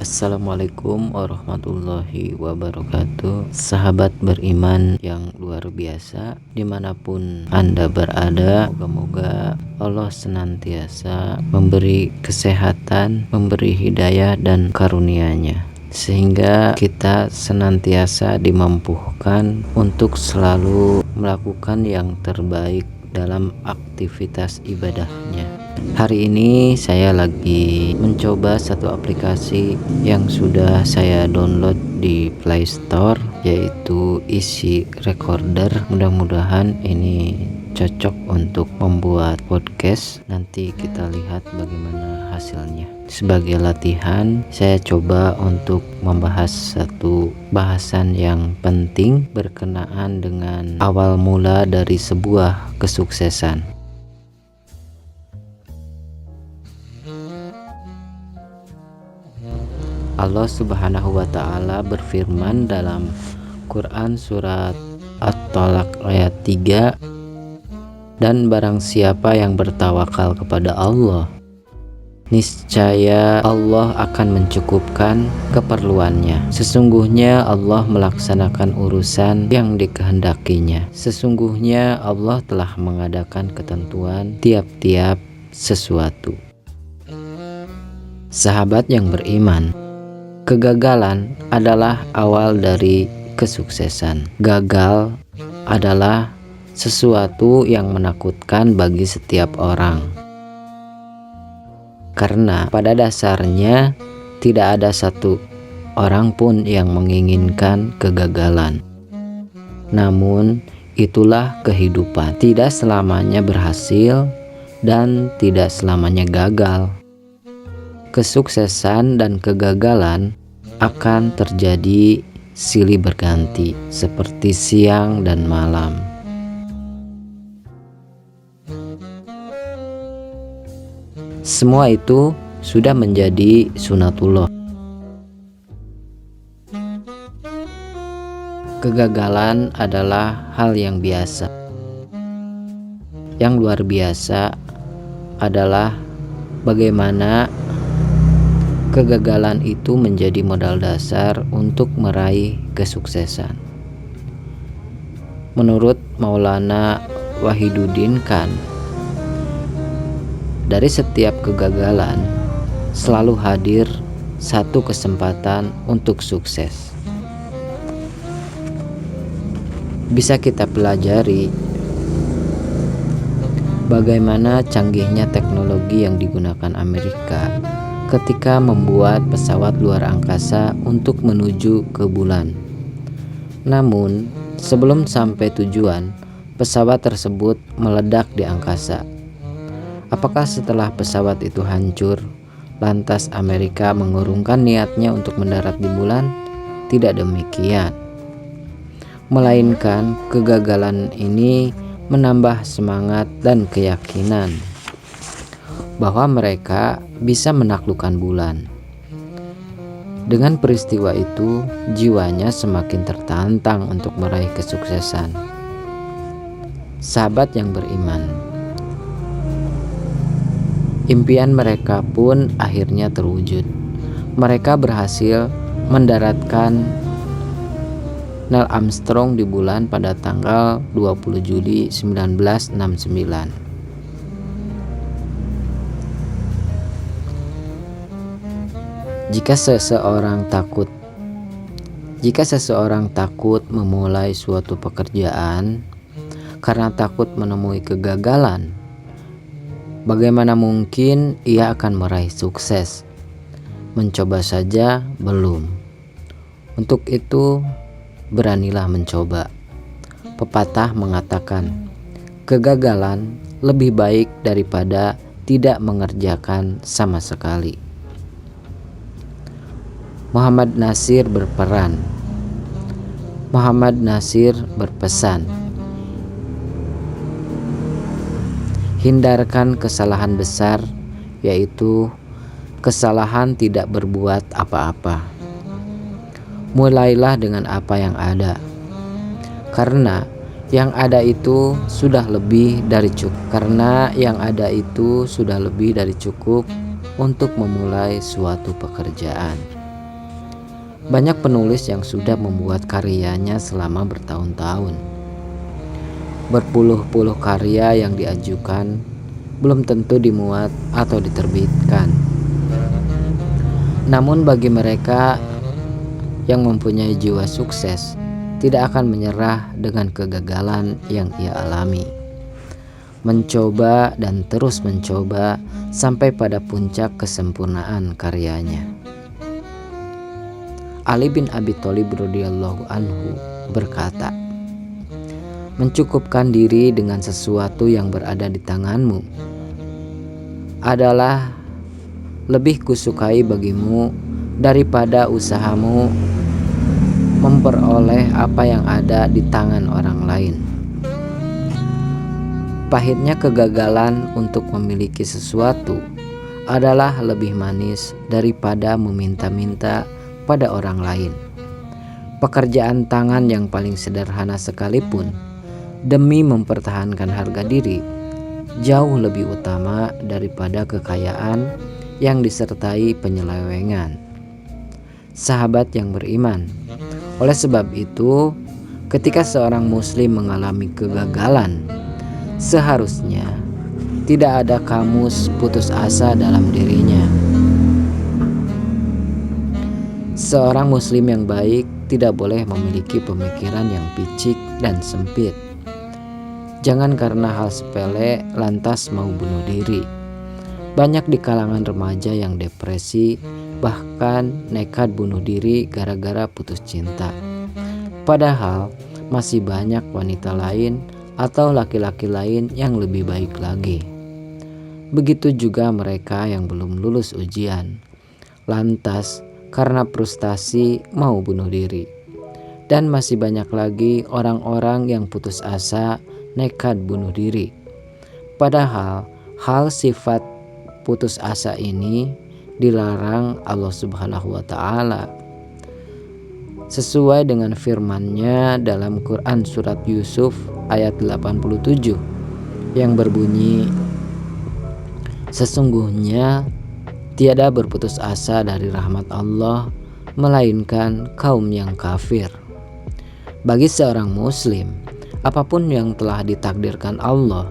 Assalamualaikum warahmatullahi wabarakatuh. Sahabat beriman yang luar biasa, dimanapun Anda berada, moga-moga Allah senantiasa memberi kesehatan, memberi hidayah dan karunia-Nya, sehingga kita senantiasa dimampukan untuk selalu melakukan yang terbaik dalam aktivitas ibadahnya. Hari ini saya lagi mencoba satu aplikasi yang sudah saya download di Play Store, yaitu Easy Recorder. Mudah-mudahan ini cocok untuk membuat podcast. Nanti kita lihat bagaimana hasilnya. Sebagai latihan, saya coba untuk membahas satu bahasan yang penting berkenaan dengan awal mula dari sebuah kesuksesan. Allah Subhanahu wa Ta'ala berfirman dalam Quran surat At-Tolak ayat 3, dan barang siapa yang bertawakal kepada Allah, niscaya Allah akan mencukupkan keperluannya. Sesungguhnya Allah melaksanakan urusan yang dikehendakinya. Sesungguhnya Allah telah mengadakan ketentuan tiap-tiap sesuatu. Sahabat yang beriman, kegagalan adalah awal dari kesuksesan. Gagal adalah sesuatu yang menakutkan bagi setiap orang, karena pada dasarnya tidak ada satu orang pun yang menginginkan kegagalan. Namun itulah kehidupan, tidak selamanya berhasil dan tidak selamanya gagal. Kesuksesan dan kegagalan akan terjadi silih berganti seperti siang dan malam. Semua itu sudah menjadi sunatullah. Kegagalan adalah hal yang biasa. Yang luar biasa adalah bagaimana kegagalan itu menjadi modal dasar untuk meraih kesuksesan. Menurut Maulana Wahiduddin Khan, dari setiap kegagalan selalu hadir satu kesempatan untuk sukses. Bisa kita pelajari bagaimana canggihnya teknologi yang digunakan Amerika ketika membuat pesawat luar angkasa untuk menuju ke bulan. Namun, sebelum sampai tujuan, pesawat tersebut meledak di angkasa. Apakah setelah pesawat itu hancur, lantas Amerika mengurungkan niatnya untuk mendarat di bulan? Tidak demikian. Melainkan kegagalan ini menambah semangat dan keyakinan bahwa mereka bisa menaklukkan bulan. Dengan peristiwa itu, jiwanya semakin tertantang untuk meraih kesuksesan. Sahabat yang beriman, impian mereka pun akhirnya terwujud. Mereka berhasil mendaratkan Neil Armstrong di bulan pada tanggal 20 Juli 1969. Jika seseorang takut memulai suatu pekerjaan karena takut menemui kegagalan, bagaimana mungkin ia akan meraih sukses? Mencoba saja belum. Untuk itu, beranilah mencoba. Pepatah mengatakan, kegagalan lebih baik daripada tidak mengerjakan sama sekali. Muhammad Nasir berpesan, hindarkan kesalahan besar, yaitu kesalahan tidak berbuat apa-apa. Mulailah dengan apa yang ada, karena yang ada itu sudah lebih dari cukup untuk memulai suatu pekerjaan. Banyak penulis yang sudah membuat karyanya selama bertahun-tahun. Berpuluh-puluh karya yang diajukan belum tentu dimuat atau diterbitkan. Namun bagi mereka yang mempunyai jiwa sukses, tidak akan menyerah dengan kegagalan yang ia alami. Mencoba dan terus mencoba sampai pada puncak kesempurnaan karyanya. Ali bin Abi Thalib radhiyallahu anhu berkata, "Mencukupkan diri dengan sesuatu yang berada di tanganmu adalah lebih kusukai bagimu daripada usahamu memperoleh apa yang ada di tangan orang lain." Pahitnya kegagalan untuk memiliki sesuatu adalah lebih manis daripada meminta-minta pada orang lain. Pekerjaan tangan yang paling sederhana sekalipun, demi mempertahankan harga diri, jauh lebih utama daripada kekayaan yang disertai penyelewengan. Sahabat yang beriman, oleh sebab itu, ketika seorang muslim mengalami kegagalan, seharusnya tidak ada kamus putus asa dalam dirinya. Seorang muslim yang baik tidak boleh memiliki pemikiran yang picik dan sempit. Jangan karena hal sepele lantas mau bunuh diri. Banyak di kalangan remaja yang depresi, bahkan nekat bunuh diri gara-gara putus cinta. Padahal masih banyak wanita lain atau laki-laki lain yang lebih baik lagi. Begitu juga mereka yang belum lulus ujian, lantas karena frustasi mau bunuh diri. Dan masih banyak lagi orang-orang yang putus asa nekat bunuh diri. Padahal hal sifat putus asa ini dilarang Allah Subhanahu wa Ta'ala. Sesuai dengan firman-Nya dalam Quran surat Yusuf ayat 87 yang berbunyi, "Sesungguhnya tiada berputus asa dari rahmat Allah melainkan kaum yang kafir." Bagi seorang muslim, apapun yang telah ditakdirkan Allah,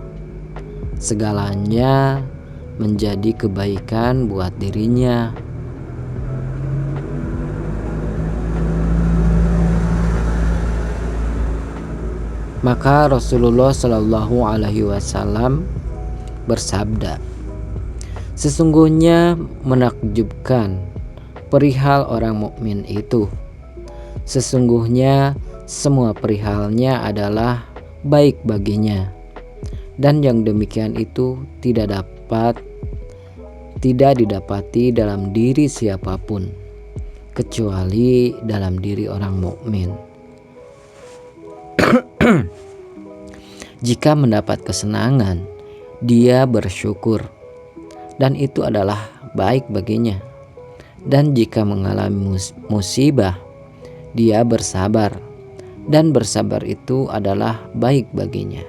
segalanya menjadi kebaikan buat dirinya. Maka Rasulullah Shallallahu Alaihi Wasallam bersabda, "Sesungguhnya menakjubkan perihal orang mukmin itu. Sesungguhnya semua perihalnya adalah baik baginya, dan yang demikian itu tidak didapati dalam diri siapapun kecuali dalam diri orang mukmin. Jika mendapat kesenangan, dia bersyukur, dan itu adalah baik baginya. Dan jika mengalami musibah, dia bersabar, dan bersabar itu adalah baik baginya."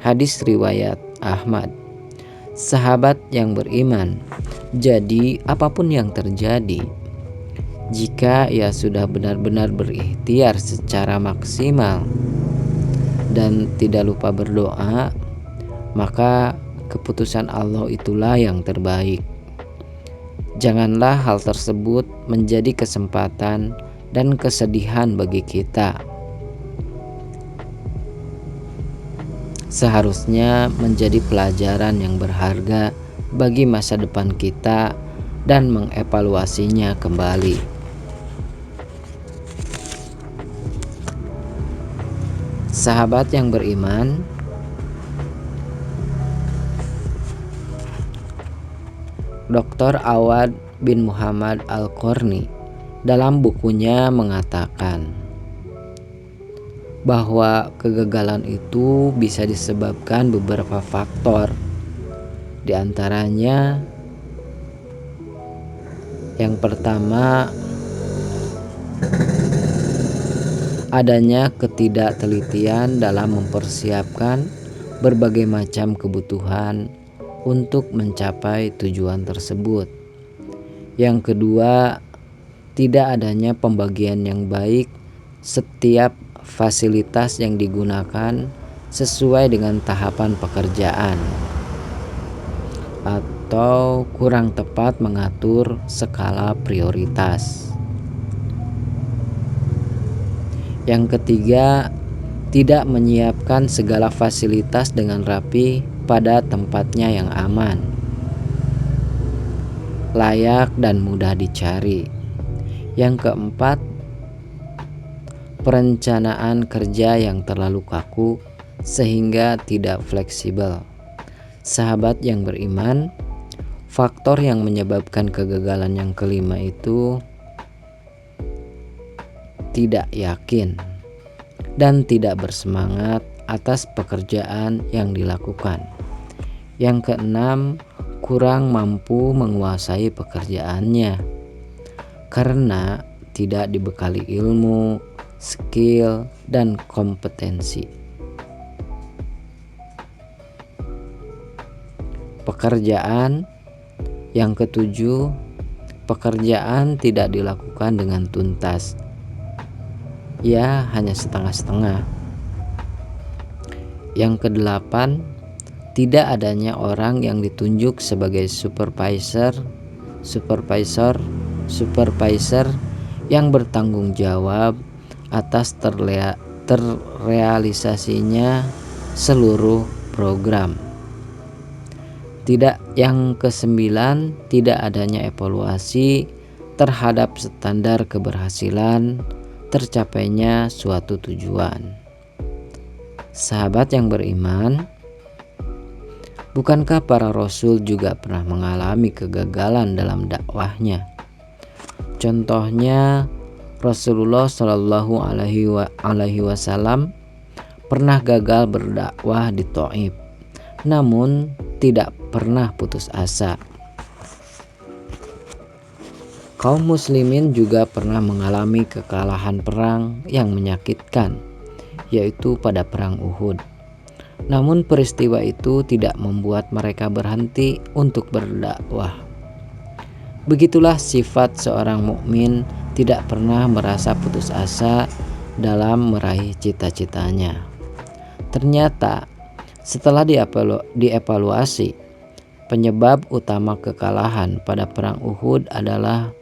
Hadis riwayat Ahmad. Sahabat yang beriman, jadi apapun yang terjadi, jika ia sudah benar-benar berikhtiar secara maksimal dan tidak lupa berdoa, maka keputusan Allah itulah yang terbaik. Janganlah hal tersebut menjadi kesempatan dan kesedihan bagi kita. Seharusnya menjadi pelajaran yang berharga bagi masa depan kita dan mengevaluasinya kembali. Sahabat yang beriman, Dr. Awad bin Muhammad Al-Qarni dalam bukunya mengatakan bahwa kegagalan itu bisa disebabkan beberapa faktor. Di antaranya, yang pertama, adanya ketidaktelitian dalam mempersiapkan berbagai macam kebutuhan untuk mencapai tujuan tersebut. Yang kedua, tidak adanya pembagian yang baik. Setiap fasilitas yang digunakan sesuai dengan tahapan pekerjaan, atau kurang tepat mengatur skala prioritas. Yang ketiga, tidak menyiapkan segala fasilitas dengan rapi pada tempatnya yang aman, layak, dan mudah dicari. Yang keempat, perencanaan kerja yang terlalu kaku sehingga tidak fleksibel. Sahabat yang beriman, faktor yang menyebabkan kegagalan yang kelima itu tidak yakin dan tidak bersemangat atas pekerjaan yang dilakukan. Yang keenam, kurang mampu menguasai pekerjaannya karena tidak dibekali ilmu, skill, dan kompetensi. Pekerjaan yang ketujuh, pekerjaan tidak dilakukan dengan tuntas, ya hanya setengah-setengah. Yang kedelapan, tidak adanya orang yang ditunjuk sebagai supervisor yang bertanggung jawab atas terrealisasinya seluruh program. Yang kesembilan, tidak adanya evaluasi terhadap standar keberhasilan tercapainya suatu tujuan. Sahabat yang beriman, bukankah para rasul juga pernah mengalami kegagalan dalam dakwahnya? Contohnya, Rasulullah Shallallahu Alaihi Wasallam pernah gagal berdakwah di Thaif, namun tidak pernah putus asa. Kaum muslimin juga pernah mengalami kekalahan perang yang menyakitkan, yaitu pada perang Uhud. Namun peristiwa itu tidak membuat mereka berhenti untuk berdakwah. Begitulah sifat seorang mukmin, tidak pernah merasa putus asa dalam meraih cita-citanya. Ternyata setelah dievaluasi, penyebab utama kekalahan pada perang Uhud adalah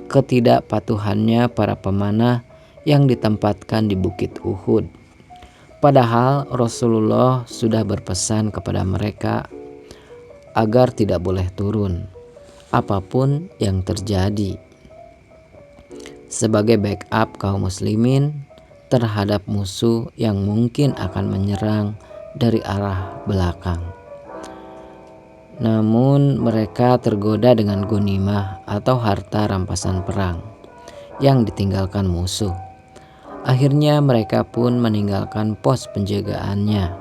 ketidakpatuhannya para pemanah yang ditempatkan di bukit Uhud. Padahal Rasulullah sudah berpesan kepada mereka agar tidak boleh turun, apapun yang terjadi, sebagai backup kaum muslimin terhadap musuh yang mungkin akan menyerang dari arah belakang. Namun mereka tergoda dengan ghanimah atau harta rampasan perang yang ditinggalkan musuh. Akhirnya mereka pun meninggalkan pos penjagaannya.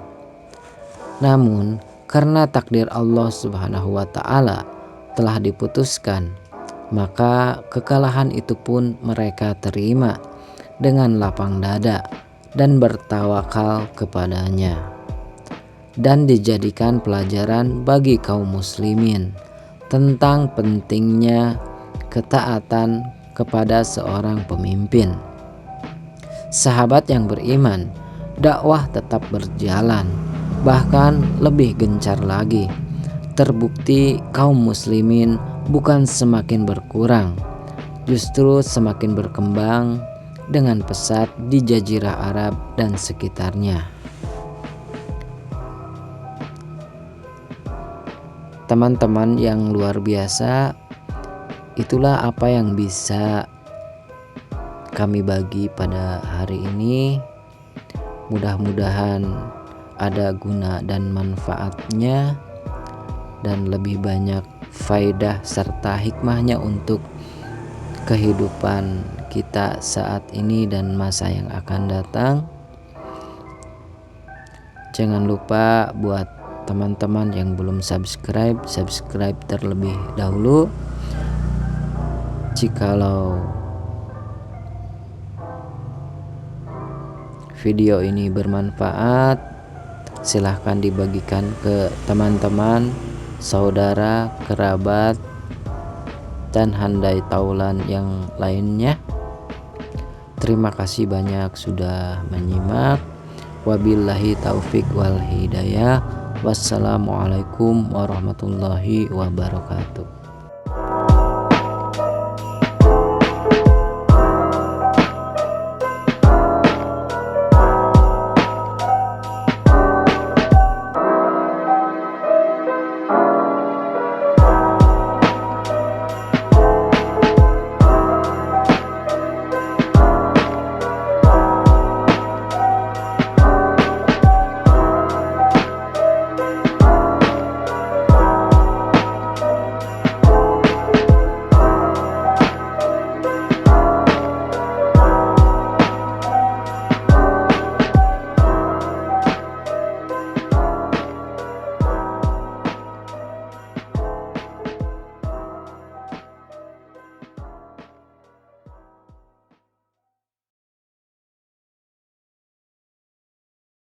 Namun karena takdir Allah Subhanahu wa Ta'ala telah diputuskan, maka kekalahan itu pun mereka terima dengan lapang dada dan bertawakal kepadanya, dan dijadikan pelajaran bagi kaum muslimin tentang pentingnya ketaatan kepada seorang pemimpin. Sahabat yang beriman, dakwah tetap berjalan, bahkan lebih gencar lagi. Terbukti kaum muslimin bukan semakin berkurang, justru semakin berkembang dengan pesat di Jazirah Arab dan sekitarnya. Teman-teman yang luar biasa, itulah apa yang bisa kami bagi pada hari ini. Mudah-mudahan ada guna dan manfaatnya, dan lebih banyak faedah serta hikmahnya untuk kehidupan kita saat ini dan masa yang akan datang. Jangan lupa buat teman-teman yang belum subscribe terlebih dahulu. Jikalau video ini bermanfaat, silahkan dibagikan ke teman-teman, saudara, kerabat, dan handai taulan yang lainnya. Terima kasih banyak sudah menyimak. Wabillahi taufik wal hidayah. Wassalamualaikum warahmatullahi wabarakatuh.